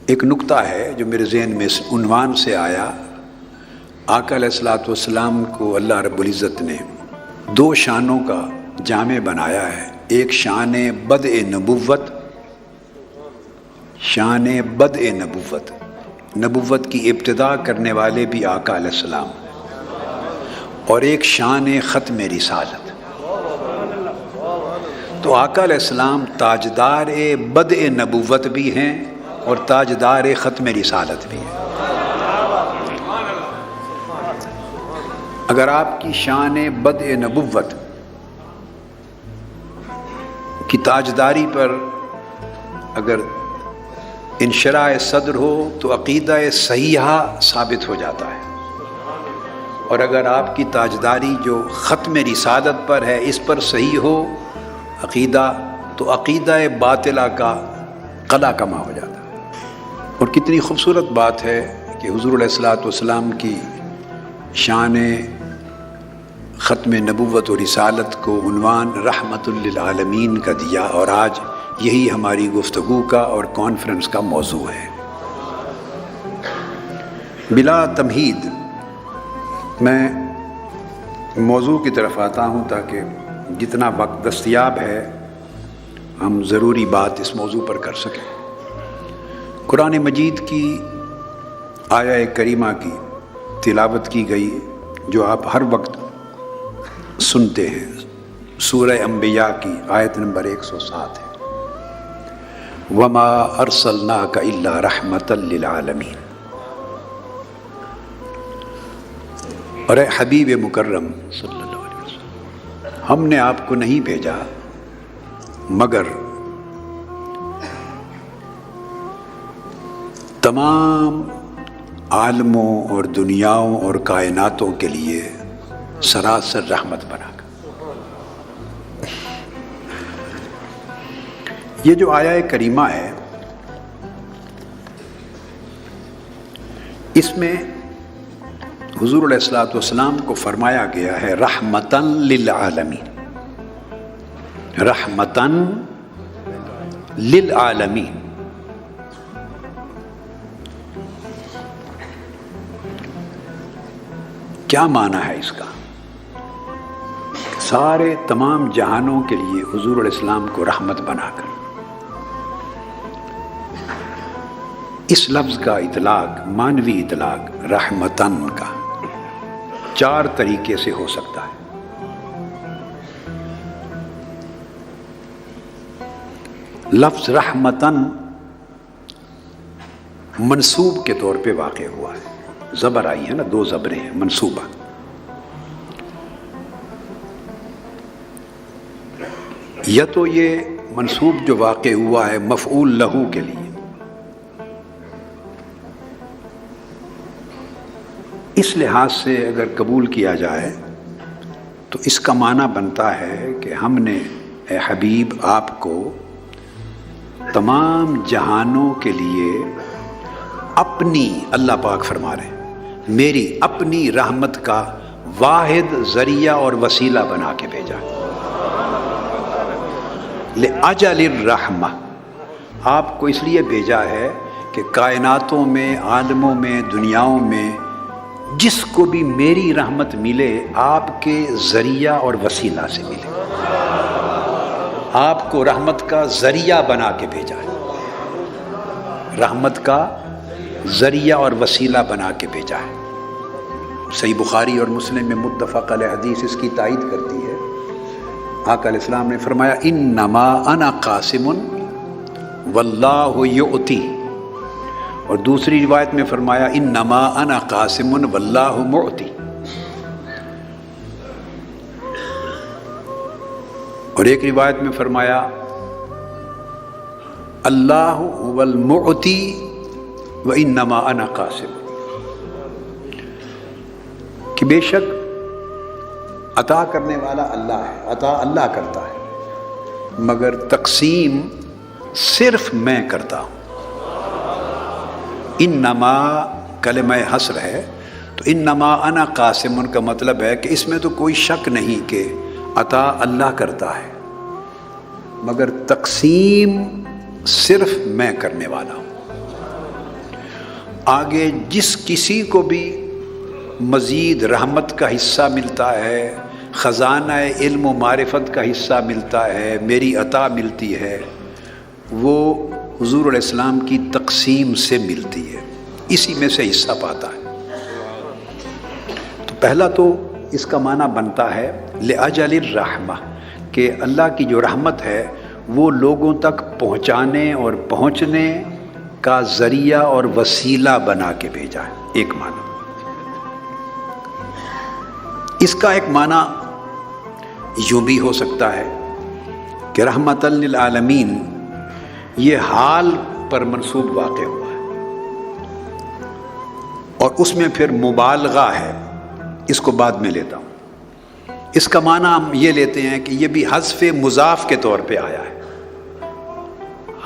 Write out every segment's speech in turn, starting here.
ایک نکتہ ہے جو میرے ذہن میں اس عنوان سے آیا. آقا علیہ الصلوۃ والسلام کو اللہ رب العزت نے دو شانوں کا جامع بنایا ہے. ایک شان بدء نبوت، شان بدء نبوت، نبوت کی ابتدا کرنے والے بھی آقا علیہ السلام، اور ایک شان ختم رسالت. تو آقا علیہ السلام تاجدار بدء نبوت بھی ہیں اور تاجدار ختم رسالت بھی ہیں. اگر آپ کی شان بدء نبوت کی تاجداری پر اگر انشراح صدر ہو تو عقیدہ صحیحہ ثابت ہو جاتا ہے، اور اگر آپ کی تاجداری جو ختم رسالت پر ہے اس پر صحیح ہو عقیدہ تو عقیدہ باطلہ کا قلع کما ہو جاتا ہے. اور کتنی خوبصورت بات ہے کہ حضور علیہ الصلوۃ والسلام کی شان ختم نبوت و رسالت کو عنوان رحمت للعالمین کا دیا، اور آج یہی ہماری گفتگو کا اور کانفرنس کا موضوع ہے. بلا تمہید میں موضوع کی طرف آتا ہوں تاکہ جتنا وقت دستیاب ہے ہم ضروری بات اس موضوع پر کر سکیں. قرآن مجید کی آیہ کریمہ کی تلاوت کی گئی جو آپ ہر وقت سنتے ہیں، سورہ انبیاء کی آیت نمبر 107 ہے. وَمَا أَرْسَلْنَاكَ إِلَّا رَحْمَةً لِلْعَالَمِينَ. اور اے حبیب مکرم صلی اللہ علیہ وسلم، ہم نے آپ کو نہیں بھیجا مگر تمام عالموں اور دنیاؤں اور کائناتوں کے لیے سراسر رحمت بنا کر. یہ جو آیہ کریمہ ہے اس میں حضور علیہ الصلوۃ والسلام کو فرمایا گیا ہے رحمتاً للعالمین، رحمتاً للعالمین. کیا معنی ہے اس کا؟ سارے تمام جہانوں کے لیے حضور علیہ السلام کو رحمت بنا کر. اس لفظ کا اطلاق، معنوی اطلاق رحمتاً کا 4 طریقے سے ہو سکتا ہے. لفظ رحمتاً منصوب کے طور پہ واقع ہوا ہے. زبر آئی ہے نا، 2 زبریں ہیں منصوبہ. یا تو یہ منصوب جو واقع ہوا ہے مفعول لہو کے لیے، اس لحاظ سے اگر قبول کیا جائے تو اس کا معنی بنتا ہے کہ ہم نے اے حبیب آپ کو تمام جہانوں کے لیے اپنی، اللہ پاک فرما رہے ہیں، میری اپنی رحمت کا واحد ذریعہ اور وسیلہ بنا کے بھیجا. لِأَجَلِ الرحمہ، آپ کو اس لیے بھیجا ہے کہ کائناتوں میں، عالموں میں، دنیاؤں میں جس کو بھی میری رحمت ملے آپ کے ذریعہ اور وسیلہ سے ملے. آپ کو رحمت کا ذریعہ بنا کے بھیجا ہے، رحمت کا ذریعہ اور وسیلہ بنا کے بھیجا ہے. صحیح بخاری اور مسلم میں متفق علیہ حدیث اس کی تائید کرتی ہے. آقا علیہ السلام نے فرمایا انما انا قاسم واللہ یؤتی، اور دوسری روایت میں فرمایا انما انا قاسم واللہ معطی. اور ایک روایت میں فرمایا اللہ هو المعطی وانما انا قاسم، کہ بے شک عطا کرنے والا اللہ ہے، عطا اللہ کرتا ہے مگر تقسیم صرف میں کرتا ہوں. انما کلمہ حصر ہے، تو انما انا قاسم کا مطلب ہے کہ اس میں تو کوئی شک نہیں کہ عطا اللہ کرتا ہے مگر تقسیم صرف میں کرنے والا ہوں. آگے جس کسی کو بھی مزید رحمت کا حصہ ملتا ہے، خزانہ علم و معرفت کا حصہ ملتا ہے، میری عطا ملتی ہے، وہ حضور علیہ السلام کی تقسیم سے ملتی ہے، اسی میں سے حصہ پاتا ہے۔ تو پہلا تو اس کا معنی بنتا ہے لأجل الرحمہ، کہ اللہ کی جو رحمت ہے وہ لوگوں تک پہنچانے اور پہنچنے کا ذریعہ اور وسیلہ بنا کے بھیجا ہے، ایک معنی۔ اس کا ایک معنی یوں بھی ہو سکتا ہے کہ رحمت للعالمین یہ حال پر منسوب واقع ہوا ہے، اور اس میں پھر مبالغہ ہے، اس کو بعد میں لیتا ہوں۔ اس کا معنی ہم یہ لیتے ہیں کہ یہ بھی حذف مضاف کے طور پہ آیا ہے،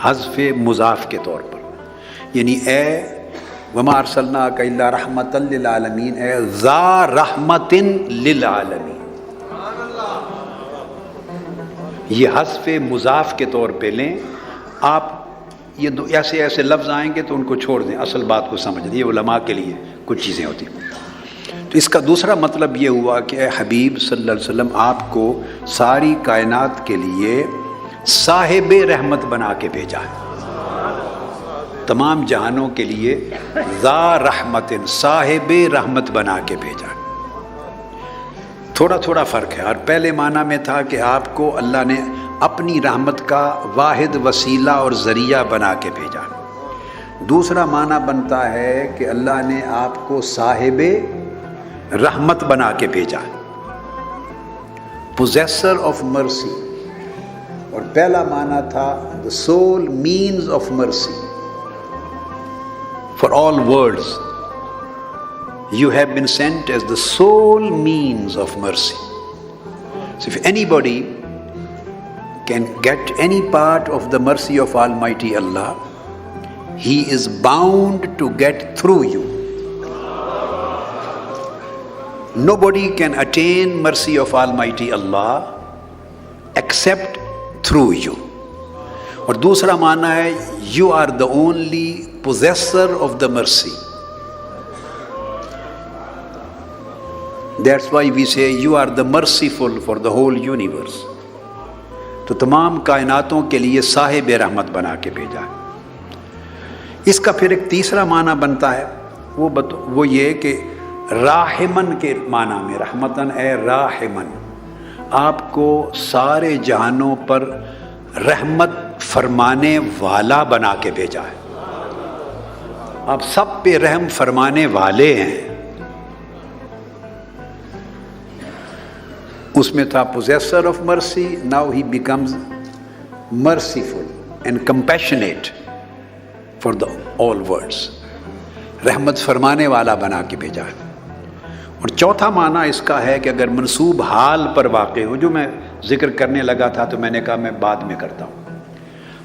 حذف مضاف کے طور پر، یعنی اے وما ارسلناک الا رحمۃ للعالمین، اے ذا رحمۃ للعالمین، یہ حذف مضاف کے طور پہ لیں آپ۔ یہ ایسے ایسے لفظ آئیں گے تو ان کو چھوڑ دیں، اصل بات کو سمجھ دیں، یہ علماء کے لیے کچھ چیزیں ہوتی ہیں۔ تو اس کا دوسرا مطلب یہ ہوا کہ اے حبیب صلی اللہ علیہ وسلم، آپ کو ساری کائنات کے لیے صاحب رحمت بنا کے بھیجا ہے، تمام جہانوں کے لیے ذا رحمت، صاحب رحمت بنا کے بھیجا ہے۔ تھوڑا تھوڑا فرق ہے، اور پہلے معنی میں تھا کہ آپ کو اللہ نے اپنی رحمت کا واحد وسیلہ اور ذریعہ بنا کے بھیجا۔ دوسرا معنی بنتا ہے کہ اللہ نے آپ کو صاحب رحمت بنا کے بھیجا، possessor of mercy، اور پہلا معنی تھا the sole means of mercy for all worlds. You have been sent as the sole means of mercy. So if anybody can get any part of the mercy of Almighty Allah, he is bound to get through you. Nobody can attain mercy of Almighty Allah except through you. اور دوسرا معنی ہے you are the only possessor of the mercy. That's why we say you are the merciful for the whole universe. تو تمام کائناتوں کے لیے صاحب رحمت بنا کے بھیجا ہے۔ اس کا پھر ایک تیسرا معنی بنتا ہے، وہ یہ کہ راحمن کے معنی میں، رحمتن اے راحمن، آپ کو سارے جہانوں پر رحمت فرمانے والا بنا کے بھیجا ہے، آپ سب پہ رحم فرمانے والے ہیں۔ اس میں تھا possessor of mercy, now he becomes merciful and compassionate for the all worlds. رحمت فرمانے والا بنا کے بھیجا ہے۔ اور چوتھا معنی اس کا ہے کہ اگر منسوب حال پر واقع ہو، جو میں ذکر کرنے لگا تھا تو میں نے کہا میں بعد میں کرتا ہوں،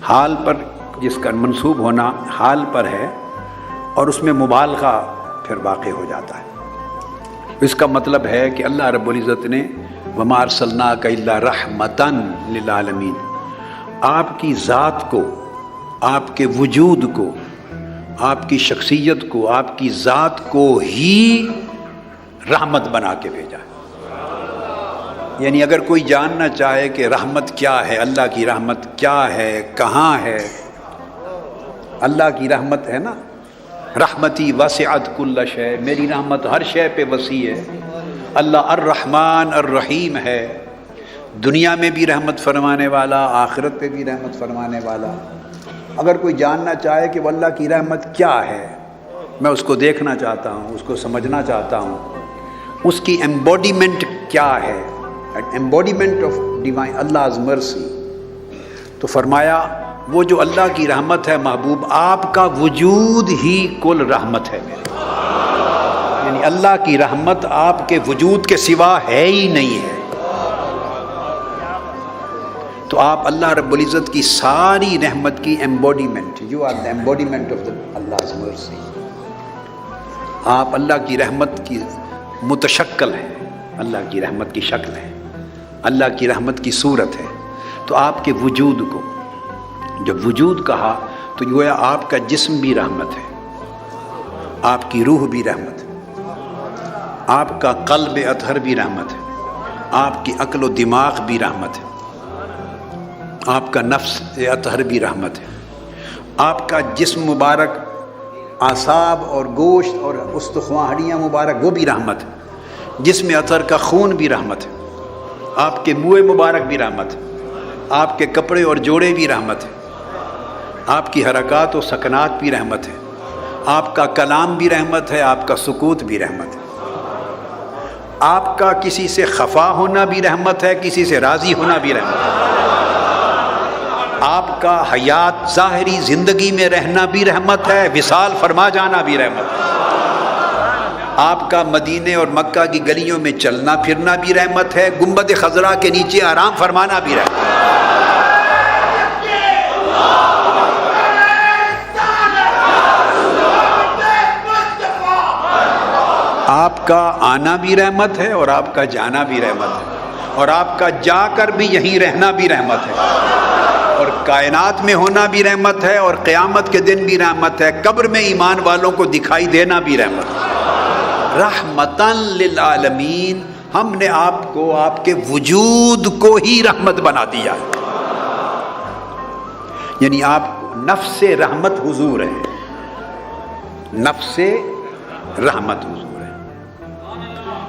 حال پر جس کا منسوب ہونا حال پر ہے اور اس میں مبالغہ پھر واقع ہو جاتا ہے۔ اس کا مطلب ہے کہ اللہ رب العزت نے وما ارسلناک الا رحمتاً للعالمین، آپ کی ذات کو، آپ کے وجود کو، آپ کی شخصیت کو، آپ کی ذات کو ہی رحمت بنا کے بھیجا ہے۔ یعنی اگر کوئی جاننا چاہے کہ رحمت کیا ہے، اللہ کی رحمت کیا ہے، کہاں ہے، اللہ کی رحمت ہے نا، رحمتی وسعت کل شے، میری رحمت ہر شے پہ وسیع ہے۔ اللہ الرحمن الرحیم ہے، دنیا میں بھی رحمت فرمانے والا، آخرت پہ بھی رحمت فرمانے والا۔ اگر کوئی جاننا چاہے کہ وہ اللہ کی رحمت کیا ہے، میں اس کو دیکھنا چاہتا ہوں، اس کو سمجھنا چاہتا ہوں، اس کی ایمبوڈیمنٹ کیا ہے، embodiment of divine Allah's mercy، تو فرمایا وہ جو اللہ کی رحمت ہے محبوب، آپ کا وجود ہی کل رحمت ہے میرے، یعنی اللہ کی رحمت آپ کے وجود کے سوا ہے ہی نہیں ہے۔ تو آپ اللہ رب العزت کی ساری رحمت کی embodiment, you are the embodiment of Allah's mercy، آپ اللہ کی رحمت کی متشکل ہیں، اللہ کی رحمت کی شکل ہے، اللہ کی رحمت کی صورت ہے۔ تو آپ کے وجود کو جب وجود کہا تو گویا آپ کا جسم بھی رحمت ہے، آپ کی روح بھی رحمت ہے، آپ کا قلب اطہر بھی رحمت ہے، آپ کی عقل و دماغ بھی رحمت ہے، آپ کا نفس اطہر بھی رحمت ہے، آپ کا جسم مبارک، اعصاب اور گوشت اور استخواں ہڈیاں مبارک وہ بھی رحمت ہے، جسم اطہر کا خون بھی رحمت ہے، آپ کے منہ مبارک بھی رحمت ہے، آپ کے کپڑے اور جوڑے بھی رحمت ہے، آپ کی حرکات و سکنات بھی رحمت ہے، آپ کا کلام بھی رحمت ہے، آپ کا سکوت بھی رحمت ہے، آپ کا کسی سے خفا ہونا بھی رحمت ہے، کسی سے راضی ہونا بھی رحمت ہے، آپ کا حیات ظاہری زندگی میں رہنا بھی رحمت ہے، وصال فرما جانا بھی رحمت ہے، آپ کا مدینے اور مکہ کی گلیوں میں چلنا پھرنا بھی رحمت ہے، گنبد خضرا کے نیچے آرام فرمانا بھی رحمت ہے، آپ کا آنا بھی رحمت ہے اور آپ کا جانا بھی رحمت ہے، اور آپ کا جا کر بھی یہیں رہنا بھی رحمت ہے، اور کائنات میں ہونا بھی رحمت ہے، اور قیامت کے دن بھی رحمت ہے، قبر میں ایمان والوں کو دکھائی دینا بھی رحمت ہے، رحمتاً للعالمین۔ ہم نے آپ کو، آپ کے وجود کو ہی رحمت بنا دیا، یعنی آپ نفس رحمت حضور ہیں، نفس رحمت حضور ہے۔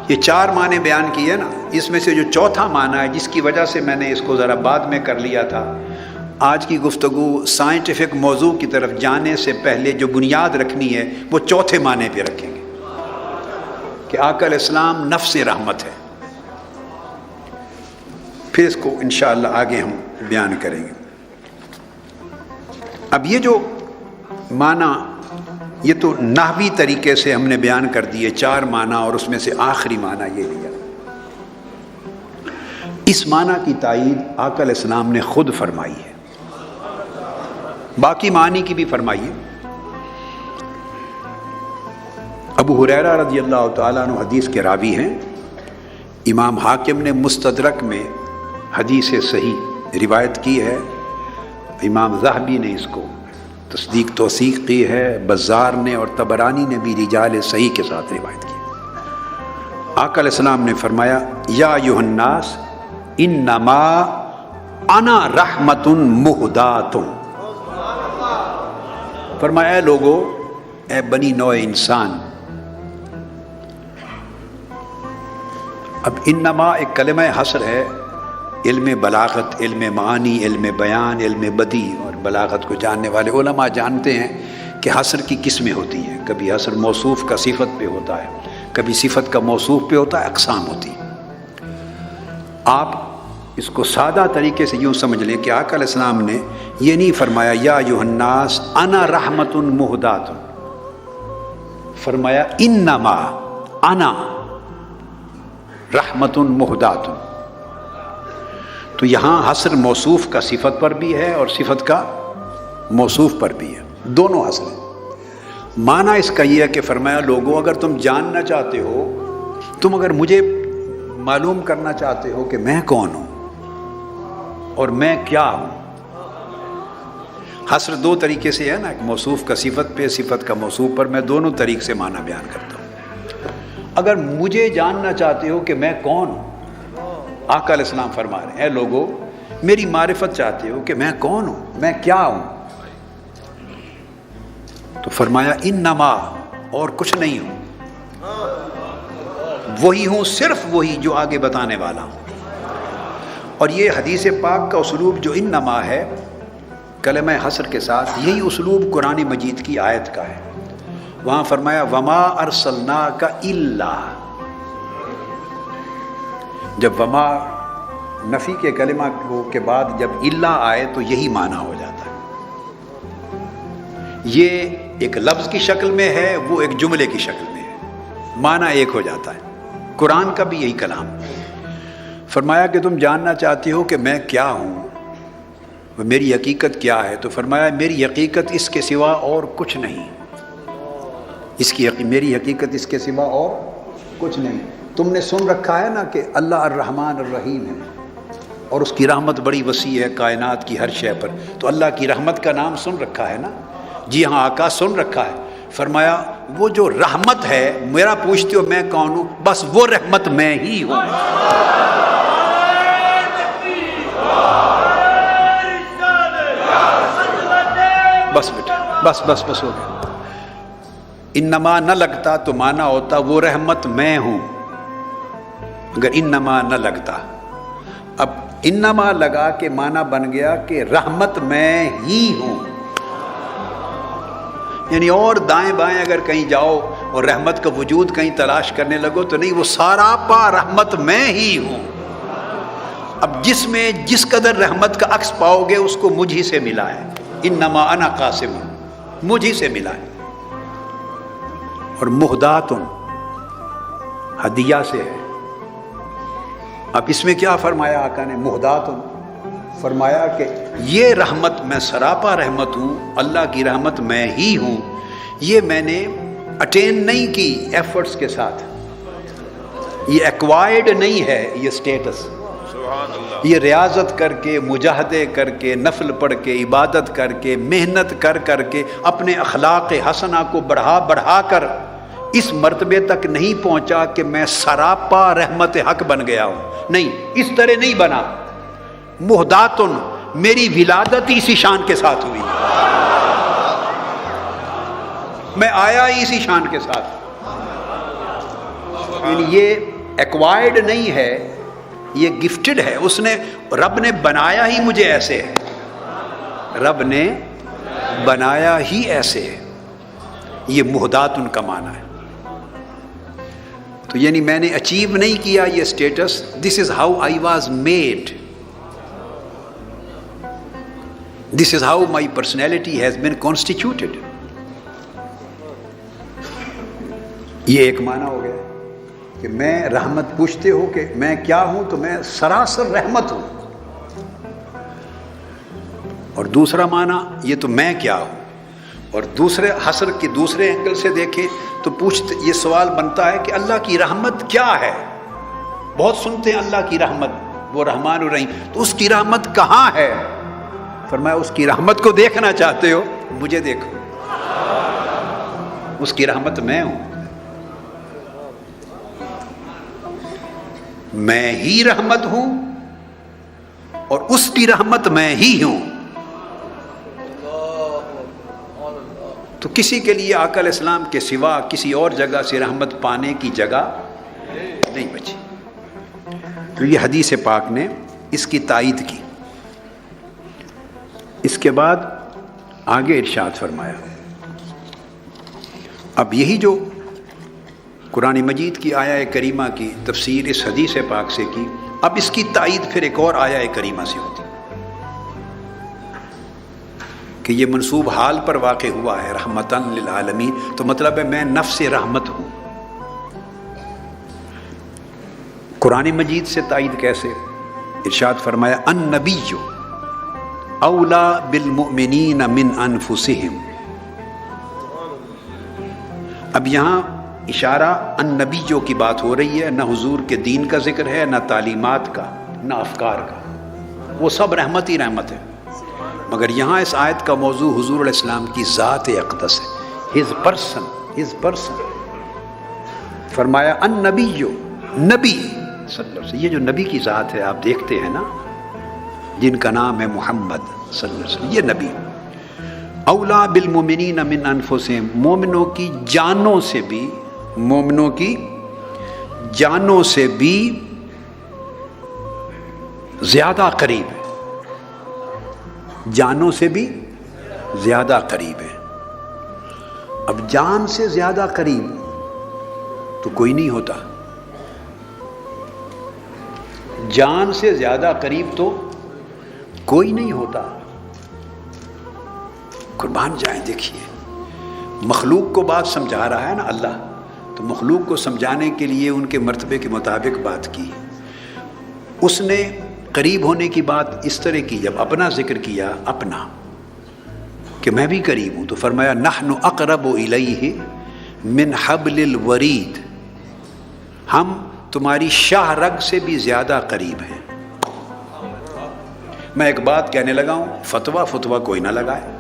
یہ چار معنی بیان کیے نا، اس میں سے جو چوتھا معنی ہے، جس کی وجہ سے میں نے اس کو ذرا بعد میں کر لیا تھا، آج کی گفتگو سائنٹیفک موضوع کی طرف جانے سے پہلے جو بنیاد رکھنی ہے وہ چوتھے معنی پہ رکھیں گے کہ آقا علیہ السلام نفس رحمت ہے، پھر اس کو انشاءاللہ آگے ہم بیان کریں گے۔ اب یہ جو معنی، یہ تو نحوی طریقے سے ہم نے بیان کر دیے چار معنی، اور اس میں سے آخری معنی یہ لیا۔ اس معنی کی تائید آقا علیہ السلام نے خود فرمائی ہے، باقی معنی کی بھی فرمائی ہے۔ ابو ہریرہ رضی اللہ تعالیٰ عنہ حدیث کے راوی ہیں، امام حاکم نے مستدرک میں حدیث صحیح روایت کی ہے، امام ذہبی نے اس کو تصدیق توثیق کی ہے، بزار نے اور طبرانی نے بھی رجال صحیح کے ساتھ روایت کی۔ آقا علیہ السلام نے فرمایا، یا ایھا الناس انما انا رحمت مہدات، فرمایا اے لوگو، اے بنی نوع انسان۔ اب انما ایک کلمہ حصر ہے، علم بلاغت، علم معانی، علم بیان، علم بدیع اور بلاغت کو جاننے والے علماء جانتے ہیں کہ حصر کی قسمیں ہوتی ہیں، کبھی حصر موصوف کا صفت پہ ہوتا ہے، کبھی صفت کا موصوف پہ ہوتا ہے، اقسام ہوتی ہیں۔ آپ اس کو سادہ طریقے سے یوں سمجھ لیں کہ آقا علیہ السلام نے یہ نہیں فرمایا یا ایھا الناس انا رحمت مہدات، فرمایا انما انا رحمت مہدات۔ تو یہاں حصر موصوف کا صفت پر بھی ہے اور صفت کا موصوف پر بھی ہے، دونوں حصر ہیں۔ معنی اس کا یہ ہے کہ فرمایا لوگوں، اگر تم جاننا چاہتے ہو، تم اگر مجھے معلوم کرنا چاہتے ہو کہ میں کون ہوں اور میں کیا ہوں۔ حصر دو طریقے سے ہے نا، ایک موصوف کا صفت پہ، صفت کا موصوف پر، میں دونوں طریقے سے معنی بیان کرتا ہوں۔ اگر مجھے جاننا چاہتے ہو کہ میں کون ہوں، آقا علیہ السلام فرما رہے ہیں اے لوگو، میری معرفت چاہتے ہو کہ میں کون ہوں، میں کیا ہوں، تو فرمایا انما، اور کچھ نہیں ہوں، وہی ہوں، صرف وہی جو آگے بتانے والا ہوں۔ اور یہ حدیث پاک کا اسلوب جو انما ہے کلمہ حصر کے ساتھ، یہی اسلوب قرآن مجید کی آیت کا ہے۔ وہاں فرمایا وما ارسلناک الا، جب وما نفی کے کلمہ کے بعد جب الا آئے تو یہی معنی ہو جاتا ہے۔ یہ ایک لفظ کی شکل میں ہے، وہ ایک جملے کی شکل میں ہے، معنی ایک ہو جاتا ہے۔ قرآن کا بھی یہی کلام۔ فرمایا کہ تم جاننا چاہتے ہو کہ میں کیا ہوں، میری حقیقت کیا ہے، تو فرمایا میری حقیقت اس کے سوا اور کچھ نہیں، میری حقیقت اس کے سوا اور کچھ نہیں۔ تم نے سن رکھا ہے نا کہ اللہ الرحمن الرحیم ہے اور اس کی رحمت بڑی وسیع ہے کائنات کی ہر شے پر، تو اللہ کی رحمت کا نام سن رکھا ہے نا؟ جی ہاں آقا، سن رکھا ہے، فرمایا وہ جو رحمت ہے، میرا پوچھتے ہو میں کون ہوں؟ بس وہ رحمت میں ہی ہوں۔ بس بیٹا، بس بس بس ہو گیا۔ انما نہ لگتا تو مانا ہوتا وہ رحمت میں ہوں، اگر انما نہ لگتا۔ اب انما لگا کے مانا بن گیا کہ رحمت میں ہی ہوں، یعنی اور دائیں بائیں اگر کہیں جاؤ اور رحمت کا وجود کہیں تلاش کرنے لگو تو نہیں، وہ ساراپا رحمت میں ہی ہوں۔ اب جس میں جس قدر رحمت کا عکس پاؤ گے اس کو مجھ ہی سے ملا ہے، انما انا قاسم، مجھ ہی سے ملا ہے۔ اور مہداتن ہدیہ سے ہے۔ اب اس میں کیا فرمایا آقا نے؟ مہداتن فرمایا کہ یہ رحمت میں سراپا رحمت ہوں، اللہ کی رحمت میں ہی ہوں، یہ میں نے اٹین نہیں کی ایفرٹس کے ساتھ، یہ ایکوائرڈ نہیں ہے، یہ سٹیٹس، یہ ریاضت کر کے، مجاہدے کر کے، نفل پڑھ کے، عبادت کر کے، محنت کر کر کے، اپنے اخلاق حسنہ کو بڑھا بڑھا کر اس مرتبے تک نہیں پہنچا کہ میں سراپا رحمت حق بن گیا ہوں، نہیں، اس طرح نہیں بنا۔ مہداتن، میری ولادت ہی اسی شان کے ساتھ ہوئی، میں آیا ہی اسی شان کے ساتھ، یعنی یہ ایکوائرڈ نہیں ہے، یہ گفٹڈ ہے، اس نے، رب نے بنایا ہی مجھے ایسے ہے، رب نے بنایا ہی ایسے ہے، یہ مہداتن کا معنی ہے۔ تو یعنی میں نے اچیو نہیں کیا یہ status, this is how I was made, this is how my personality has been constituted. یہ ایک معنی ہو گیا کہ میں رحمت، پوچھتے ہو کہ میں کیا ہوں تو میں سراسر رحمت ہوں۔ اور دوسرا معنی یہ تو میں کیا ہوں، اور دوسرے حسر کے دوسرے اینگل سے دیکھیں تو پوچھتے، یہ سوال بنتا ہے کہ اللہ کی رحمت کیا ہے؟ بہت سنتے ہیں اللہ کی رحمت، وہ رحمان الرحیم، تو اس کی رحمت کہاں ہے؟ فرمایا اس کی رحمت کو دیکھنا چاہتے ہو، مجھے دیکھو، اس کی رحمت میں ہوں، میں ہی رحمت ہوں اور اس کی رحمت میں ہی ہوں۔ تو کسی کے لیے آقا علیہ السلام کے سوا کسی اور جگہ سے رحمت پانے کی جگہ نہیں بچی۔ تو یہ حدیث پاک نے اس کی تائید کی۔ اس کے بعد آگے ارشاد فرمایا، اب یہی جو قرآن مجید کی آیہ کریمہ کی تفسیر اس حدیث پاک سے کی، اب اس کی تائید پھر ایک اور آیہ کریمہ سے ہوتی کہ یہ منصوب حال پر واقع ہوا ہے، رحمتاً للعالمین، تو مطلب ہے میں نفس رحمت ہوں۔ قرآن مجید سے تائید کیسے؟ ارشاد فرمایا النبی اولا بالمؤمنین من انفسہم۔ اب یہاں اشارہ النبیوں کی بات ہو رہی ہے، نہ حضور کے دین کا ذکر ہے، نہ تعلیمات کا، نہ افکار کا، وہ سب رحمت ہی رحمت ہے، مگر یہاں اس آیت کا موضوع حضور علیہ السلام کی ذات اقدس ہے، ہز پرسن۔ فرمایا النبی، نبی صلی اللہ علیہ وسلم، یہ جو نبی کی ذات ہے آپ دیکھتے ہیں نا، جن کا نام ہے محمد صلی اللہ علیہ وسلم، یہ نبی اولا بالمؤمنین من انفسہم، مومنوں کی جانوں سے بھی، مومنوں کی جانوں سے بھی زیادہ قریب ہے، جانوں سے بھی زیادہ قریب ہے۔ اب جان سے زیادہ قریب تو کوئی نہیں ہوتا، جان سے زیادہ قریب تو کوئی نہیں ہوتا۔ قربان جائیں، دیکھیے مخلوق کو بات سمجھا رہا ہے نا اللہ، تو مخلوق کو سمجھانے کے لیے ان کے مرتبے کے مطابق بات کی۔ اس نے قریب ہونے کی بات اس طرح کی، جب اپنا ذکر کیا، اپنا کہ میں بھی قریب ہوں، تو فرمایا نحن اقرب الیہ من حبل الورید، ہم تمہاری شاہ رگ سے بھی زیادہ قریب ہیں۔ میں ایک بات کہنے لگا ہوں، فتویٰ کوئی نہ لگائے،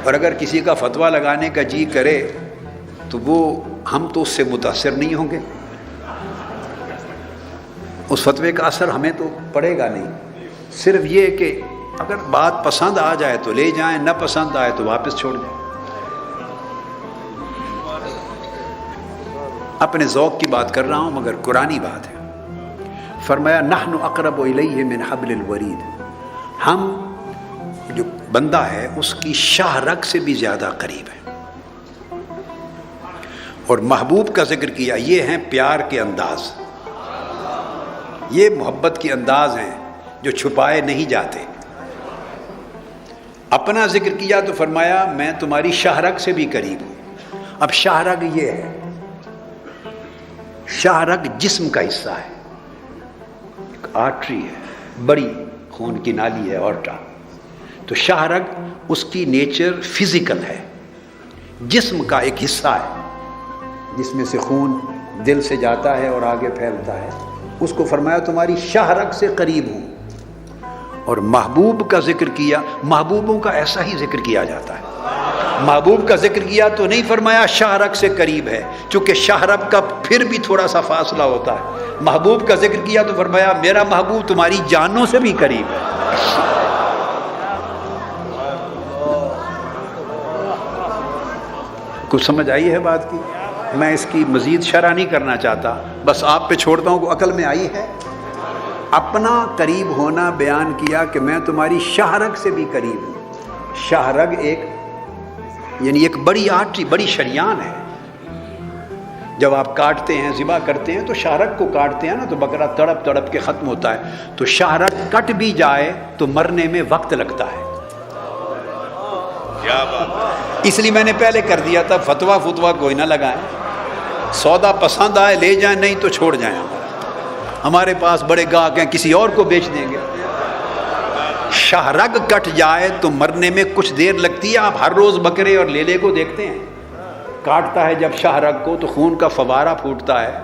اور اگر کسی کا فتویٰ لگانے کا جی کرے تو وہ ہم تو اس سے متاثر نہیں ہوں گے، اس فتوے کا اثر ہمیں تو پڑے گا نہیں، صرف یہ کہ اگر بات پسند آ جائے تو لے جائیں، نہ پسند آئے تو واپس چھوڑ دیں۔ اپنے ذوق کی بات کر رہا ہوں مگر قرآنی بات ہے۔ فرمایا نحن اقرب الیہ من حبل الورید، ہم جو بندہ ہے اس کی شاہ رگ سے بھی زیادہ قریب ہے۔ اور محبوب کا ذکر کیا، یہ ہیں پیار کے انداز، یہ محبت کے انداز ہیں جو چھپائے نہیں جاتے۔ اپنا ذکر کیا تو فرمایا میں تمہاری شاہ رگ سے بھی قریب ہوں۔ اب شاہ رگ یہ ہے، شاہ رگ جسم کا حصہ ہے، ایک آرٹری ہے، بڑی خون کی نالی ہے اورٹا، تو شاہ رگ اس کی نیچر فزیکل ہے، جسم کا ایک حصہ ہے جس میں سے خون دل سے جاتا ہے اور آگے پھیلتا ہے، اس کو فرمایا تمہاری شاہ رگ سے قریب ہوں۔ اور محبوب کا ذکر کیا، محبوبوں کا ایسا ہی ذکر کیا جاتا ہے، محبوب کا ذکر کیا تو نہیں فرمایا شاہ رگ سے قریب ہے، چونکہ شاہ رگ کا پھر بھی تھوڑا سا فاصلہ ہوتا ہے۔ محبوب کا ذکر کیا تو فرمایا میرا محبوب تمہاری جانوں سے بھی قریب ہے۔ کچھ سمجھ آئی ہے بات کی؟ میں اس کی مزید شرح نہیں کرنا چاہتا، بس آپ پہ چھوڑتا ہوں کہ عقل میں آئی ہے۔ اپنا قریب ہونا بیان کیا کہ میں تمہاری شاہ رگ سے بھی قریب ہوں۔ شاہ رگ ایک یعنی ایک بڑی آرٹری، بڑی شریان ہے۔ جب آپ کاٹتے ہیں، ذبح کرتے ہیں تو شاہ رگ کو کاٹتے ہیں نا، تو بکرا تڑپ تڑپ کے ختم ہوتا ہے، تو شاہ رگ کٹ بھی جائے تو مرنے میں وقت لگتا ہے۔ اس لیے میں نے پہلے کر دیا تھا، فتوا کوئی نہ لگائیں، سودا پسند آئے لے جائیں، نہیں تو چھوڑ جائیں۔ ہمارے پاس بڑے گاہک ہیں، کسی اور کو بیچ دیں گے۔ شاہ رگ کٹ جائے تو مرنے میں کچھ دیر لگتی ہے۔ آپ ہر روز بکرے اور لیلے کو دیکھتے ہیں، کاٹتا ہے جب شاہ رگ کو تو خون کا فوارہ پھوٹتا ہے،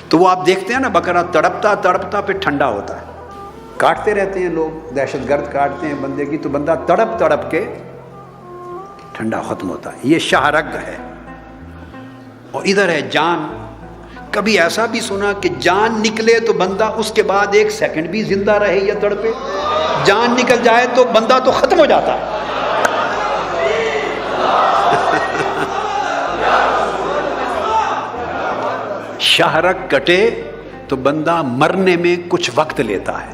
تو وہ آپ دیکھتے ہیں نا، بکرا تڑپتا تڑپتا پھر ٹھنڈا ہوتا ہے۔ کاٹتے رہتے ہیں لوگ، دہشت گرد کاٹتے ہیں بندے کی، تو بندہ تڑپ تڑپ کے ٹھنڈا ختم ہوتا ہے۔ یہ شاہ رگ ہے۔ اور ادھر ہے جان۔ کبھی ایسا بھی سنا کہ جان نکلے تو بندہ اس کے بعد ایک سیکنڈ بھی زندہ رہے یا تڑپے؟ جان نکل جائے تو بندہ تو ختم ہو جاتا ہے۔ شاہ رگ کٹے تو بندہ مرنے میں کچھ وقت لیتا ہے،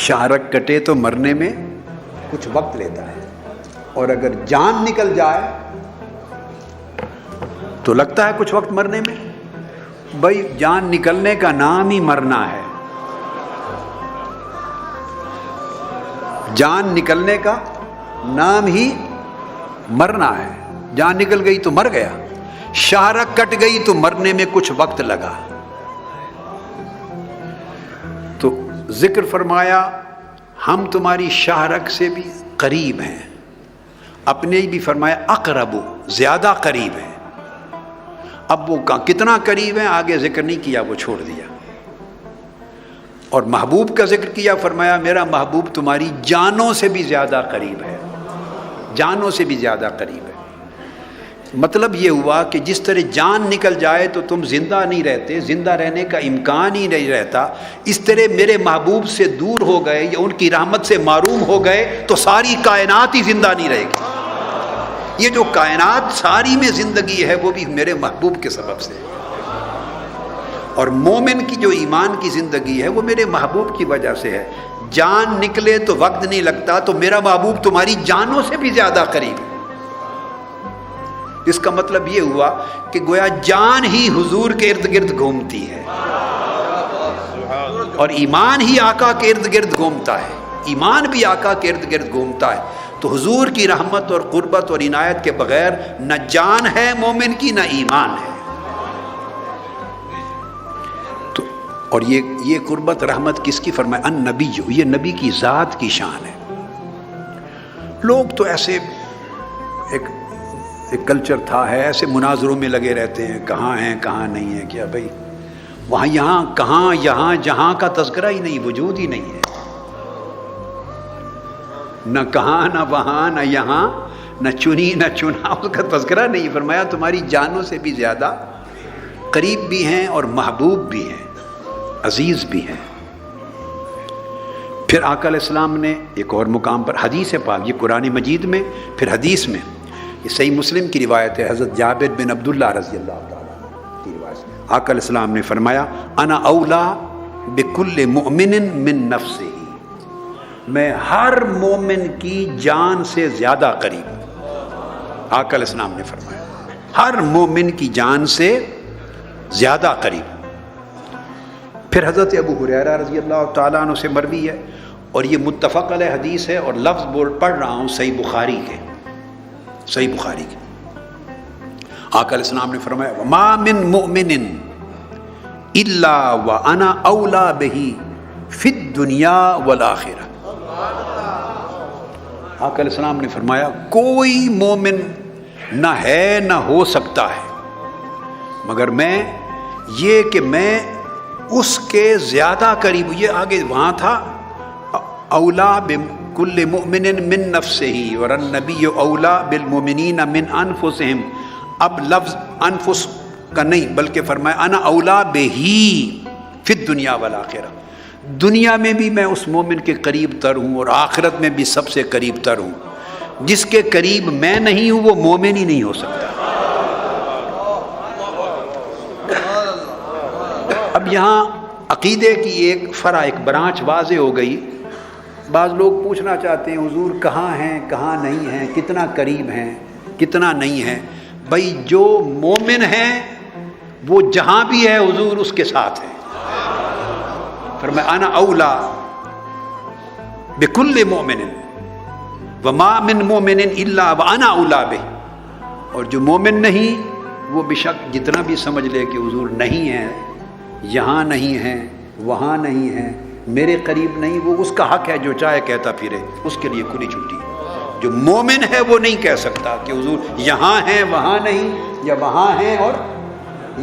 شاہ رگ کٹے تو مرنے میں کچھ وقت لیتا ہے، اور اگر جان نکل جائے تو لگتا ہے کچھ وقت مرنے میں۔ بھائی جان نکلنے کا نام ہی مرنا ہے، جان نکلنے کا نام ہی مرنا ہے۔ جان نکل گئی تو مر گیا، شاہ رگ کٹ گئی تو مرنے میں کچھ وقت لگا۔ تو ذکر فرمایا ہم تمہاری شاہ رگ سے بھی قریب ہیں، اپنے بھی فرمایا اقرب، زیادہ قریب ہیں۔ اب وہ کتنا قریب ہیں آگے ذکر نہیں کیا، وہ چھوڑ دیا۔ اور محبوب کا ذکر کیا، فرمایا میرا محبوب تمہاری جانوں سے بھی زیادہ قریب ہے، جانوں سے بھی زیادہ قریب ہے۔ مطلب یہ ہوا کہ جس طرح جان نکل جائے تو تم زندہ نہیں رہتے، زندہ رہنے کا امکان ہی نہیں رہتا، اس طرح میرے محبوب سے دور ہو گئے یا ان کی رحمت سے محروم ہو گئے تو ساری کائنات ہی زندہ نہیں رہے گی۔ یہ جو کائنات ساری میں زندگی ہے وہ بھی میرے محبوب کے سبب سے، اور مومن کی جو ایمان کی زندگی ہے وہ میرے محبوب کی وجہ سے ہے۔ جان نکلے تو وقت نہیں لگتا، تو میرا محبوب تمہاری جانوں سے بھی زیادہ قریب ہے۔ اس کا مطلب یہ ہوا کہ گویا جان ہی حضور کے ارد گرد گھومتی ہے، اور ایمان ہی آقا کے ارد گرد گھومتا ہے، ایمان بھی آقا کے ارد گرد گھومتا ہے۔ تو حضور کی رحمت اور قربت اور عنایت کے بغیر نہ جان ہے مومن کی، نہ ایمان ہے۔ تو اور یہ قربت رحمت کس کی فرمائے؟ النبی، جو یہ نبی کی ذات کی شان ہے۔ لوگ تو ایسے ایک کلچر تھا ہے، ایسے مناظروں میں لگے رہتے ہیں، کہاں ہیں کہاں نہیں ہیں، کیا بھائی وہاں یہاں کہاں یہاں جہاں کا تذکرہ ہی نہیں، وجود ہی نہیں ہے۔ نہ کہاں نہ وہاں نہ یہاں، نہ چنی نہ چنا، اس کا تذکرہ نہیں فرمایا. تمہاری جانوں سے بھی زیادہ قریب بھی ہیں اور محبوب بھی ہیں، عزیز بھی ہیں. پھر آقا علیہ السلام نے ایک اور مقام پر حدیث پاک، یہ قرآن مجید میں پھر حدیث میں، یہ صحیح مسلم کی روایت ہے، حضرت جابر بن عبداللہ رضی اللہ تعالیٰ عنہ کی روایت. آقا علیہ السلام نے فرمایا انا اولا بکل مؤمن من نفسہ، میں ہر مومن کی جان سے زیادہ قریب ہوں. آقا علیہ السلام نے فرمایا ہر مومن کی جان سے زیادہ قریب. پھر حضرت ابو ہریرہ رضی اللہ تعالیٰ عنہ سے مروی ہے، اور یہ متفق علیہ حدیث ہے، اور لفظ پڑھ رہا ہوں صحیح بخاری کے. صحیح بخاری کے آقا علیہ السلام نے فرمایا وما من مؤمن الا وانا اولا بہ فی الدنیا والآخرہ. آقا علیہ السلام نے فرمایا کوئی مومن نہ ہے نہ ہو سکتا ہے مگر میں یہ کہ میں اس کے زیادہ قریب. یہ آگے وہاں تھا اولا بکل مؤمن من نفسہ اور النبی اولا بالمؤمنین من انفسہم. اب لفظ انفس کا نہیں بلکہ فرمایا انا اولا بہی فی الدنیا والآخرہ. دنیا میں بھی میں اس مومن کے قریب تر ہوں اور آخرت میں بھی سب سے قریب تر ہوں. جس کے قریب میں نہیں ہوں وہ مومن ہی نہیں ہو سکتا. اب یہاں عقیدے کی ایک فرع، ایک برانچ واضح ہو گئی. بعض لوگ پوچھنا چاہتے ہیں حضور کہاں ہیں کہاں نہیں ہیں، کتنا قریب ہیں کتنا نہیں ہیں. بھائی جو مومن ہیں وہ جہاں بھی ہے حضور اس کے ساتھ ہے. فرمایا انا اولا بکل مومن وما من مومن الا وانا اولا بہ. اور جو مومن نہیں وہ بے شک جتنا بھی سمجھ لے کہ حضور نہیں ہے، یہاں نہیں ہے وہاں نہیں ہے، میرے قریب نہیں، وہ اس کا حق ہے جو چاہے کہتا پھرے، اس کے لیے کھلی چھٹی. جو مومن ہے وہ نہیں کہہ سکتا کہ حضور یہاں ہیں وہاں نہیں، یا وہاں ہیں اور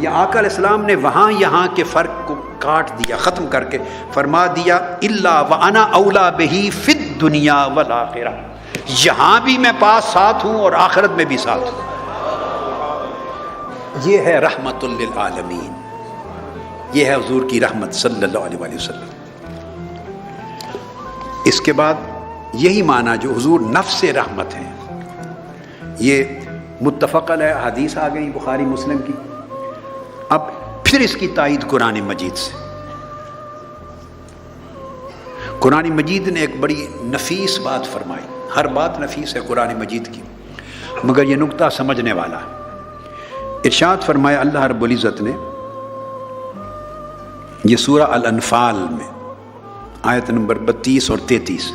یا. آقا علیہ السلام نے وہاں یہاں کے فرق کو کاٹ دیا، ختم کر کے فرما دیا الا وانا اولا بہ فی الدنیا والآخرہ. یہاں بھی میں پاس ساتھ ہوں اور آخرت میں بھی ساتھ ہوں. یہ ہے رحمت للعالمین، یہ ہے حضور کی رحمت صلی اللہ علیہ وآلہ وسلم. اس کے بعد یہی معنی جو حضور نفس رحمت ہیں، یہ متفق علیہ حدیث آ گئی بخاری مسلم کی. اب پھر اس کی تائید قرآن مجید سے. قرآن مجید نے ایک بڑی نفیس بات فرمائی. ہر بات نفیس ہے قرآن مجید کی، مگر یہ نقطہ سمجھنے والا. ارشاد فرمایا اللہ رب العزت نے، یہ سورہ الانفال میں آیت نمبر 32 اور 33،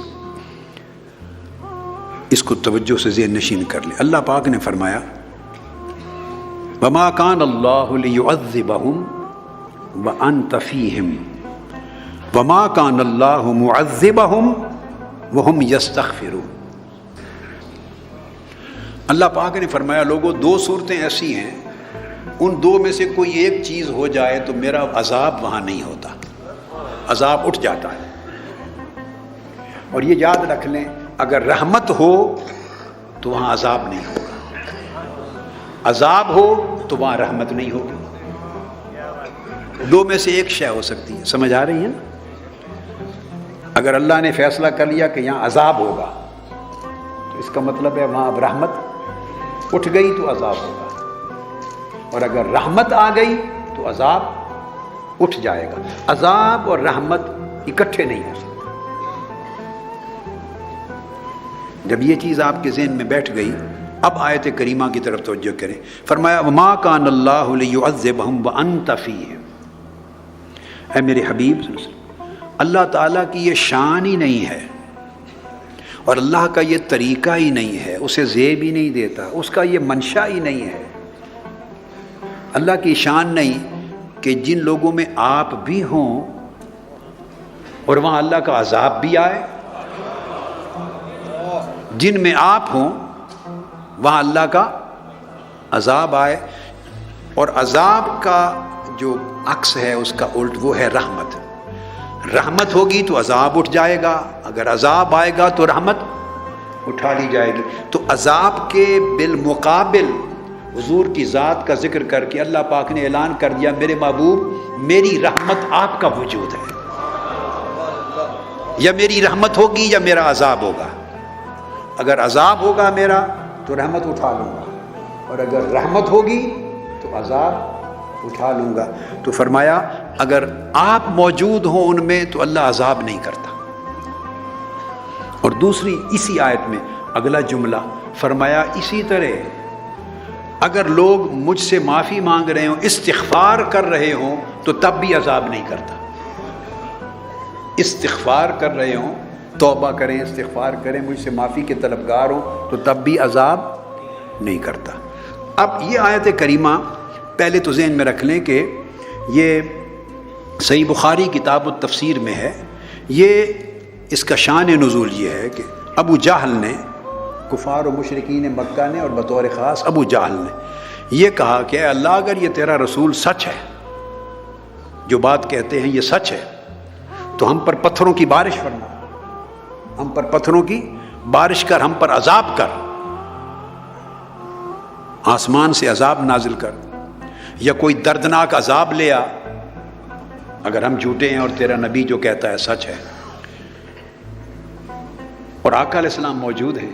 اس کو توجہ سے ذہن نشین کر لیں. اللہ پاک نے فرمایا وما كان الله ليعذبهم وانت فيهم وما كان الله معذبهم وهم يستغفرون. اللہ پاک نے فرمایا لوگوں دو صورتیں ایسی ہیں، ان دو میں سے کوئی ایک چیز ہو جائے تو میرا عذاب وہاں نہیں ہوتا، عذاب اٹھ جاتا ہے. اور یہ یاد رکھ لیں اگر رحمت ہو تو وہاں عذاب نہیں ہوگا، عذاب ہو تو وہاں رحمت نہیں ہوگی. دو میں سے ایک شے ہو سکتی ہے. سمجھ آ رہی ہے نا؟ اگر اللہ نے فیصلہ کر لیا کہ یہاں عذاب ہوگا تو اس کا مطلب ہے وہاں اب رحمت اٹھ گئی تو عذاب ہوگا، اور اگر رحمت آ گئی تو عذاب اٹھ جائے گا. عذاب اور رحمت اکٹھے نہیں ہو سکتے. جب یہ چیز آپ کے ذہن میں بیٹھ گئی، اب آیت کریمہ کی طرف توجہ کریں. فرمایا وما كان الله ليعذبهم وانت فيهم. اے میرے حبیب صلی اللہ علیہ وسلم، اللہ تعالیٰ کی یہ شان ہی نہیں ہے اور اللہ کا یہ طریقہ ہی نہیں ہے، اسے زیب ہی نہیں دیتا، اس کا یہ منشا ہی نہیں ہے. اللہ کی شان نہیں کہ جن لوگوں میں آپ بھی ہوں اور وہاں اللہ کا عذاب بھی آئے. جن میں آپ ہوں وہاں اللہ کا عذاب آئے، اور عذاب کا جو عکس ہے اس کا الٹ وہ ہے رحمت. رحمت ہوگی تو عذاب اٹھ جائے گا، اگر عذاب آئے گا تو رحمت اٹھا لی جائے گی۔ تو عذاب کے بالمقابل حضور کی ذات کا ذکر کر کے اللہ پاک نے اعلان کر دیا میرے محبوب میری رحمت آپ کا وجود ہے، یا میری رحمت ہوگی یا میرا عذاب ہوگا۔ اگر عذاب ہوگا میرا تو رحمت اٹھا لوں گا، اور اگر رحمت ہوگی تو عذاب اٹھا لوں گا۔ تو فرمایا اگر آپ موجود ہوں ان میں تو اللہ عذاب نہیں کرتا۔ اور دوسری اسی آیت میں اگلا جملہ فرمایا اسی طرح اگر لوگ مجھ سے معافی مانگ رہے ہوں، استغفار کر رہے ہوں تو تب بھی عذاب نہیں کرتا۔ استغفار کر رہے ہوں، توبہ کریں، استغفار کریں، مجھ سے معافی کے طلبگار ہوں تو تب بھی عذاب نہیں کرتا۔ اب یہ آیت کریمہ پہلے تو ذہن میں رکھ لیں کہ یہ صحیح بخاری کتاب التفسیر میں ہے۔ یہ اس کا شان نزول یہ ہے کہ ابو جہل نے، کفار و مشرکین مکہ نے، اور بطور خاص ابو جہل نے یہ کہا کہ اے اللہ اگر یہ تیرا رسول سچ ہے، جو بات کہتے ہیں یہ سچ ہے، تو ہم پر پتھروں کی بارش فرما، ہم پر پتھروں کی بارش کر، ہم پر عذاب کر، آسمان سے عذاب نازل کر، یا کوئی دردناک عذاب لے آ اگر ہم جھوٹے ہیں اور تیرا نبی جو کہتا ہے سچ ہے۔ اور آقا علیہ السلام موجود ہیں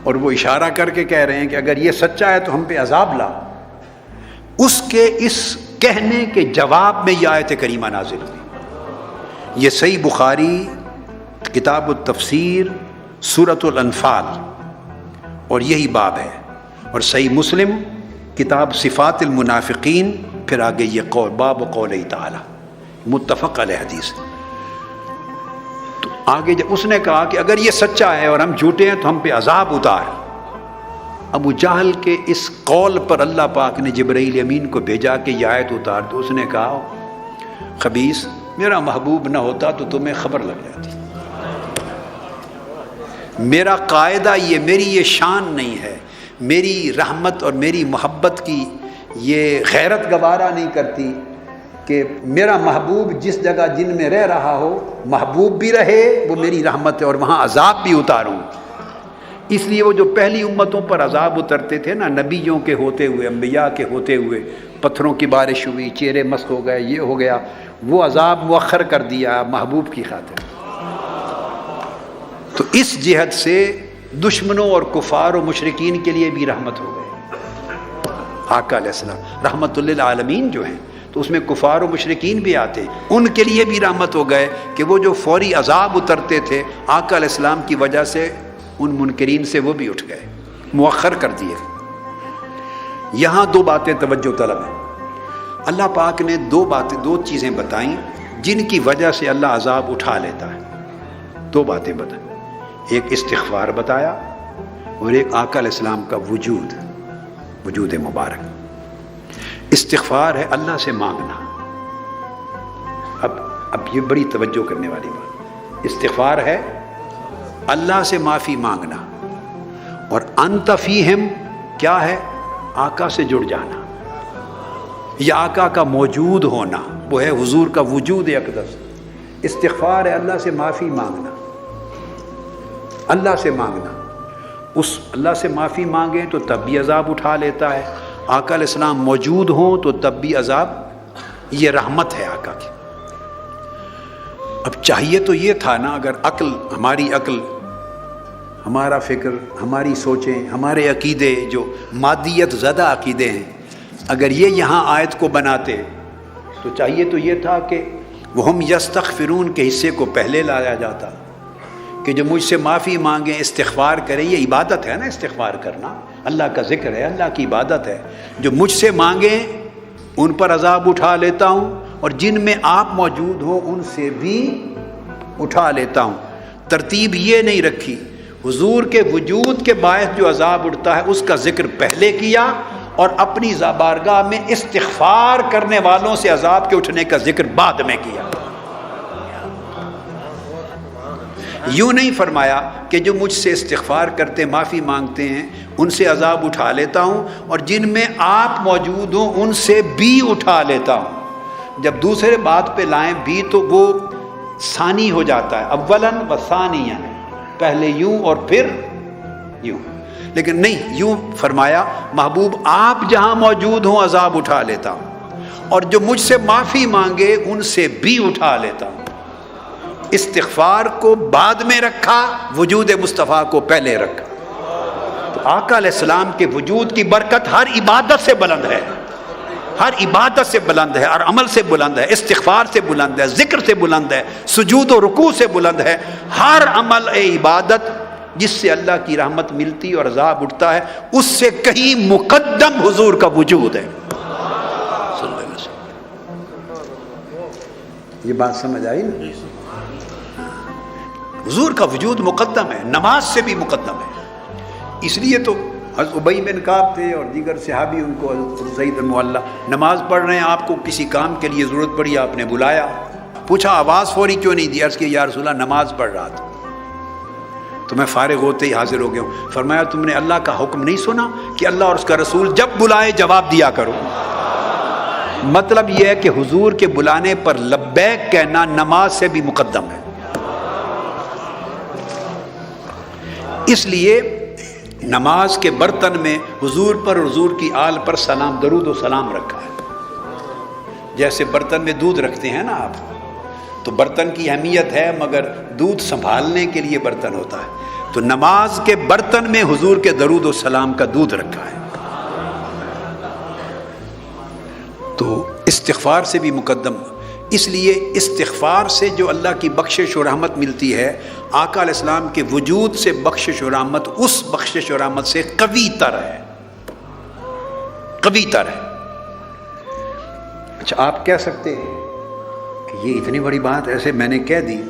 اور وہ اشارہ کر کے کہہ رہے ہیں کہ اگر یہ سچا ہے تو ہم پہ عذاب لا۔ اس کے اس کہنے کے جواب میں یہ آیت کریمہ نازل ہوئی۔ یہ صحیح بخاری کتاب التفسیر سورۃ الانفال اور یہی باب ہے، اور صحیح مسلم کتاب صفات المنافقین، پھر آگے یہ قول باب قول تعالی، متفق علیہ حدیث۔ تو آگے جب اس نے کہا کہ اگر یہ سچا ہے اور ہم جھوٹے ہیں تو ہم پہ عذاب اتار، ابو جہل کے اس قول پر اللہ پاک نے جبرائیل امین کو بھیجا کہ یہ آیت اتار۔ تو اس نے کہا خبیث میرا محبوب نہ ہوتا تو تمہیں خبر لگ جاتی، میرا قاعدہ یہ، میری یہ شان نہیں ہے، میری رحمت اور میری محبت کی یہ غیرت گوارا نہیں کرتی کہ میرا محبوب جس جگہ جن میں رہ رہا ہو محبوب بھی رہے، وہ میری رحمت ہے، اور وہاں عذاب بھی اتاروں۔ اس لیے وہ جو پہلی امتوں پر عذاب اترتے تھے نا، نبیوں کے ہوتے ہوئے، انبیاء کے ہوتے ہوئے، پتھروں کی بارش ہوئی، چہرے مسخ ہو گئے، یہ ہو گیا، وہ عذاب مؤخر کر دیا محبوب کی خاطر۔ تو اس جہت سے دشمنوں اور کفار و مشرکین کے لیے بھی رحمت ہو گئے۔ آقا علیہ السلام رحمت للعالمین جو ہیں، تو اس میں کفار و مشرکین بھی آتے، ان کے لیے بھی رحمت ہو گئے کہ وہ جو فوری عذاب اترتے تھے آقا علیہ السلام کی وجہ سے ان منکرین سے وہ بھی اٹھ گئے، مؤخر کر دیے۔ یہاں دو باتیں توجہ طلب ہیں۔ اللہ پاک نے دو چیزیں بتائیں جن کی وجہ سے اللہ عذاب اٹھا لیتا ہے۔ دو باتیں بتائیں، ایک استغفار بتایا اور ایک آقا علیہ السلام کا وجود مبارک۔ استغفار ہے اللہ سے مانگنا۔ اب یہ بڑی توجہ کرنے والی بات، استغفار ہے اللہ سے معافی مانگنا، اور انت فیہم کیا ہے؟ آقا سے جڑ جانا، یا آقا کا موجود ہونا، وہ ہے حضور کا وجود اقدس۔ استغفار ہے اللہ سے معافی مانگنا، اللہ سے مانگنا، اس اللہ سے معافی مانگیں تو تب بھی عذاب اٹھا لیتا ہے، آقا علیہ السلام موجود ہوں تو تب بھی عذاب، یہ رحمت ہے آقا کی۔ اب چاہیے تو یہ تھا نا، اگر ہماری عقل، ہمارا فکر، ہماری سوچیں، ہمارے عقیدے جو مادیت زدہ عقیدے ہیں، اگر یہ یہاں آیت کو بناتے تو چاہیے تو یہ تھا کہ وہم یستغفرون کے حصے کو پہلے لایا جاتا، کہ جو مجھ سے معافی مانگیں، استغفار کریں، یہ عبادت ہے نا، استغفار کرنا اللہ کا ذکر ہے، اللہ کی عبادت ہے۔ جو مجھ سے مانگیں ان پر عذاب اٹھا لیتا ہوں، اور جن میں آپ موجود ہو ان سے بھی اٹھا لیتا ہوں۔ ترتیب یہ نہیں رکھی، حضور کے وجود کے باعث جو عذاب اٹھتا ہے اس کا ذکر پہلے کیا، اور اپنی بارگاہ میں استغفار کرنے والوں سے عذاب کے اٹھنے کا ذکر بعد میں کیا۔ یوں نہیں فرمایا کہ جو مجھ سے استغفار کرتے، معافی مانگتے ہیں، ان سے عذاب اٹھا لیتا ہوں، اور جن میں آپ موجود ہوں ان سے بھی اٹھا لیتا ہوں۔ جب دوسرے بات پہ لائیں بھی تو وہ ثانی ہو جاتا ہے، اولاً و ثانیاً، پہلے یوں اور پھر یوں، لیکن نہیں، یوں فرمایا محبوب آپ جہاں موجود ہوں عذاب اٹھا لیتا ہوں، اور جو مجھ سے معافی مانگے ان سے بھی اٹھا لیتا ہوں۔ استغفار کو بعد میں رکھا، وجود مصطفیٰ کو پہلے رکھا۔ تو آقا علیہ السلام کے وجود کی برکت ہر عبادت سے بلند ہے، ہر عبادت سے بلند ہے، اور عمل سے بلند ہے، استغفار سے بلند ہے، ذکر سے بلند ہے، سجود و رکوع سے بلند ہے۔ ہر عمل عبادت جس سے اللہ کی رحمت ملتی اور عذاب اٹھتا ہے، اس سے کہیں مقدم حضور کا وجود ہے صلی اللہ علیہ وسلم۔ یہ بات سمجھ آئی نا؟ حضور کا وجود مقدم ہے، نماز سے بھی مقدم ہے۔ اس لیے تو حضرت ابی بن کعب تھے اور دیگر صحابی، ان کو حضرت زید المعلّہ نماز پڑھ رہے ہیں، آپ کو کسی کام کے لیے ضرورت پڑی، آپ نے بلایا، پوچھا آواز فوری کیوں نہیں دی؟ عرض کی یا رسول اللہ نماز پڑھ رہا تھا تو میں فارغ ہوتے ہی حاضر ہو گیا ہوں۔ فرمایا تم نے اللہ کا حکم نہیں سنا کہ اللہ اور اس کا رسول جب بلائے جواب دیا کرو؟ مطلب یہ ہے کہ حضور کے بلانے پر لبیک کہنا نماز سے بھی مقدم ہے۔ اس لیے نماز کے برتن میں حضور پر، حضور کی آل پر سلام، درود و سلام رکھا ہے۔ جیسے برتن میں دودھ رکھتے ہیں نا آپ، تو برتن کی اہمیت ہے، مگر دودھ سنبھالنے کے لیے برتن ہوتا ہے۔ تو نماز کے برتن میں حضور کے درود و سلام کا دودھ رکھا ہے۔ تو استغفار سے بھی مقدم، اس لیے استغفار سے جو اللہ کی بخشش و رحمت ملتی ہے، آقا علیہ السلام کے وجود سے بخشش و رحمت اس بخشش و رحمت سے قوی تر ہے، قوی تر ہے۔ اچھا آپ کہہ سکتے ہیں کہ یہ اتنی بڑی بات ایسے میں نے کہہ دی،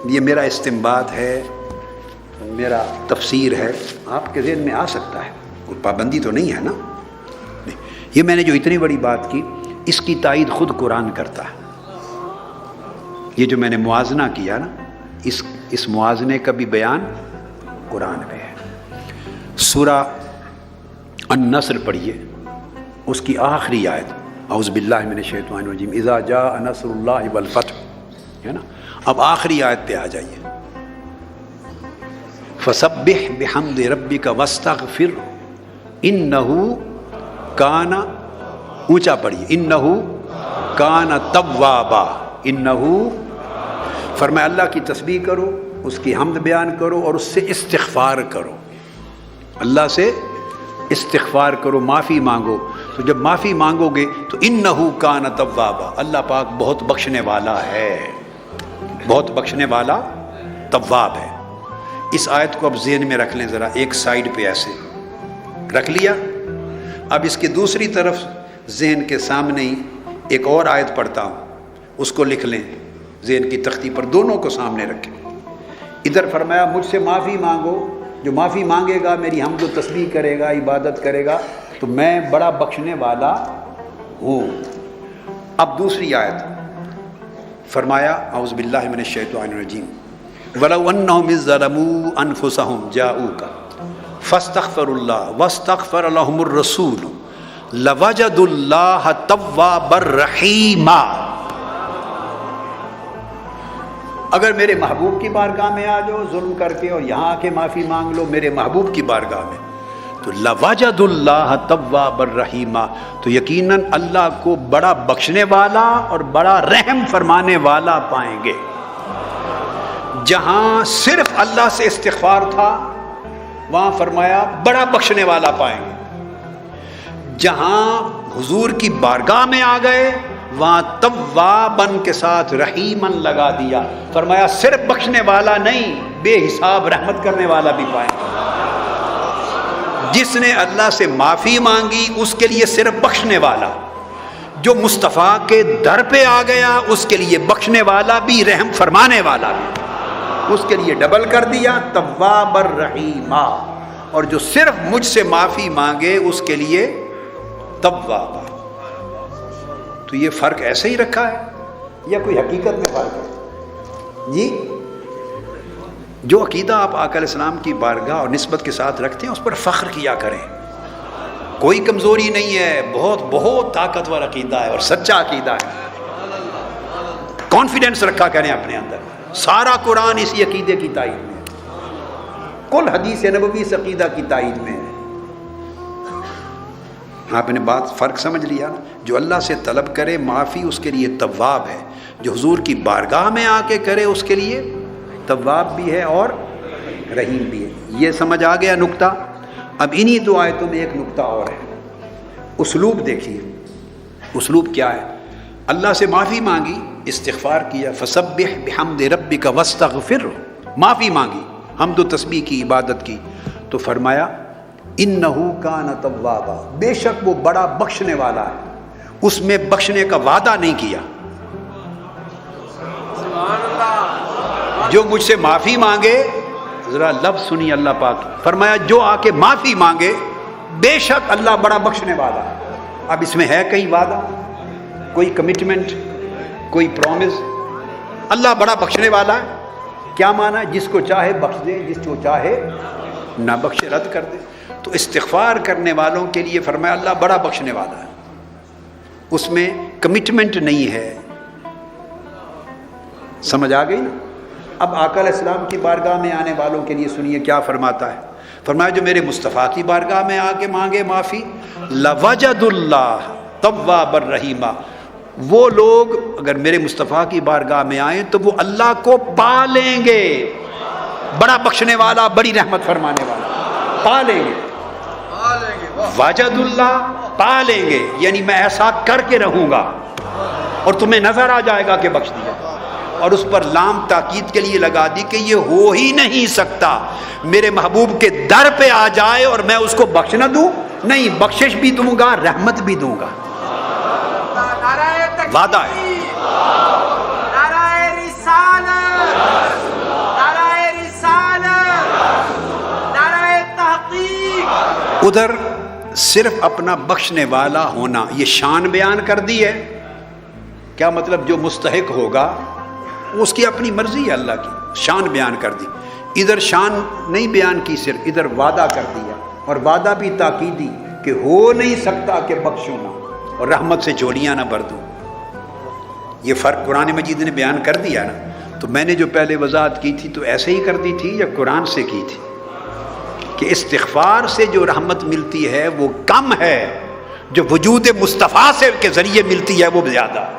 یہ میرا استنباط ہے، میرا تفسیر ہے، آپ کے ذہن میں آ سکتا ہے، کوئی پابندی تو نہیں ہے نا؟ یہ میں نے جو اتنی بڑی بات کی، اس کی تائید خود قرآن کرتا ہے۔ یہ جو میں نے موازنہ کیا نا، اس موازنے کا بھی بیان قرآن میں ہے۔ سورہ النصر پڑھیے، اس کی آخری آیت، اعوذ باللہ من الشیطان الرجیم، اذا جاء نصر اللہ والفتح، ہے نا؟ اب آخری آیت پہ آ جائیے، فسبح بحمد ربک واستغفر انہ کان، اونچا پڑھیے، انہ کان توابا، انہ، فرمایا اللہ کی تسبیح کرو، اس کی حمد بیان کرو اور اس سے استغفار کرو، اللہ سے استغفار کرو، معافی مانگو۔ تو جب معافی مانگو گے تو انہ کان توابا، اللہ پاک بہت بخشنے والا ہے، بہت بخشنے والا، تواب ہے۔ اس آیت کو اب ذہن میں رکھ لیں ذرا، ایک سائیڈ پہ ایسے رکھ لیا۔ اب اس کی دوسری طرف ذہن کے سامنے ہی ایک اور آیت پڑھتا ہوں، اس کو لکھ لیں ذہن کی تختی پر، دونوں کو سامنے رکھیں۔ ادھر فرمایا مجھ سے معافی مانگو، جو معافی مانگے گا، میری حمد و تسبیح کرے گا، عبادت کرے گا، تو میں بڑا بخشنے والا ہوں۔ اب دوسری آیت فرمایا، اعوذ باللہ من الشیطان الرجیم، وَلَوْ أَنَّهُمْ إِذ ظَّلَمُوا أَنفُسَهُمْ جَاءُوكَ فَاسْتَغْفَرُوا اللَّهَ وَاسْتَغْفَرَ لَهُمُ الرَّسُولُ لَوَجَدُوا اللَّهَ تَوَّابًا رَحِيمًا۔ اگر میرے محبوب کی بارگاہ میں آ جاؤ ظلم کر کے اور یہاں آ کے معافی مانگ لو میرے محبوب کی بارگاہ میں، تو لَوَجَدُوا اللَّهَ تَوَّابًا رَحِيمًا، تو یقیناً اللہ کو بڑا بخشنے والا اور بڑا رحم فرمانے والا پائیں گے۔ جہاں صرف اللہ سے استغفار تھا وہاں فرمایا بڑا بخشنے والا پائیں گے، جہاں حضور کی بارگاہ میں آ گئے وہاں توابن کے ساتھ رحیمن لگا دیا، فرمایا صرف بخشنے والا نہیں، بے حساب رحمت کرنے والا بھی پائیں گے۔ جس نے اللہ سے معافی مانگی اس کے لیے صرف بخشنے والا، جو مصطفیٰ کے در پہ آ گیا اس کے لیے بخشنے والا بھی، رحم فرمانے والا بھی، اس کے لیے ڈبل کر دیا، تواب الرحیمہ۔ اور جو صرف مجھ سے معافی مانگے اس کے لیے تواب۔ تو یہ فرق ایسے ہی رکھا ہے یا کوئی حقیقت میں فرق ہے؟ جی، جو عقیدہ آپ آقا علیہ السلام کی بارگاہ اور نسبت کے ساتھ رکھتے ہیں اس پر فخر کیا کریں، کوئی کمزوری نہیں ہے، بہت بہت طاقتور عقیدہ ہے اور سچا عقیدہ ہے، کانفیڈنس رکھا کریں اپنے اندر، سارا قرآن اسی عقیدے کی تائید میں۔ بالکل حدیث نبوی اس عقیدہ کی تائید میں ہے۔ آپ نے بات فرق سمجھ لیا نا؟ جو اللہ سے طلب کرے معافی اس کے لیے تواب ہے، جو حضور کی بارگاہ میں آ کے کرے اس کے لیے تواب بھی ہے اور رحیم بھی ہے۔ یہ سمجھ آ گیا نقطہ؟ اب انہی دو آیتوں میں ایک نقطہ اور ہے، اسلوب دیکھیے۔ اسلوب کیا ہے؟ اللہ سے معافی مانگی، استغفار کیا، فسبح بحمد ربک واستغفر، معافی مانگی، حمد و تسبیح کی، عبادت کی، تو فرمایا انہ کان توابا، بے شک وہ بڑا بخشنے والا ہے، اس میں بخشنے کا وعدہ نہیں کیا۔ جو مجھ سے معافی مانگے، ذرا لفظ سنی اللہ پاک، فرمایا جو آ کے معافی مانگے بے شک اللہ بڑا بخشنے والا ہے۔ اب اس میں ہے کہیں وعدہ، کوئی کمٹمنٹ، کوئی پرومس؟ اللہ بڑا بخشنے والا ہے، کیا معنی ہے؟ جس کو چاہے بخش دے، جس کو چاہے نہ بخشے، رد کر دے۔ تو استغفار کرنے والوں کے لیے فرمایا اللہ بڑا بخشنے والا ہے، اس میں کمٹمنٹ نہیں ہے۔ سمجھ آ گئی نا؟ اب آقا علیہ السلام کی بارگاہ میں آنے والوں کے لیے سنیے کیا فرماتا ہے۔ فرمایا جو میرے مصطفیٰ کی بارگاہ میں آ کے مانگے معافی، لوجد اللہ توابا رحیما، وہ لوگ اگر میرے مصطفیٰ کی بارگاہ میں آئیں تو وہ اللہ کو پا لیں گے، بڑا بخشنے والا، بڑی رحمت فرمانے والا، پا لیں گے۔ وجد اللہ، پا لیں گے، یعنی میں ایسا کر کے رہوں گا اور تمہیں نظر آ جائے گا کہ بخش دیا۔ اور اس پر لام تاکید کے لیے لگا دی کہ یہ ہو ہی نہیں سکتا میرے محبوب کے در پہ آ جائے اور میں اس کو بخش نہ دوں، نہیں، بخشش بھی دوں گا، رحمت بھی دوں گا، وعدہ ہے۔ ادھر صرف اپنا بخشنے والا ہونا، یہ شان بیان کر دی ہے۔ کیا مطلب؟ جو مستحق ہوگا اس کی اپنی مرضی ہے، اللہ کی شان بیان کر دی۔ ادھر شان نہیں بیان کی، صرف ادھر وعدہ کر دیا، اور وعدہ بھی تاکیدی کہ ہو نہیں سکتا کہ بخشوں نہ اور رحمت سے جھولیاں نہ بھر دوں۔ یہ فرق قرآن مجید نے بیان کر دیا نا۔ تو میں نے جو پہلے وضاحت کی تھی تو ایسے ہی کر دی تھی یا قرآن سے کی تھی کہ استغفار سے جو رحمت ملتی ہے وہ کم ہے، جو وجود مصطفیٰ سے کے ذریعے ملتی ہے وہ زیادہ ہے۔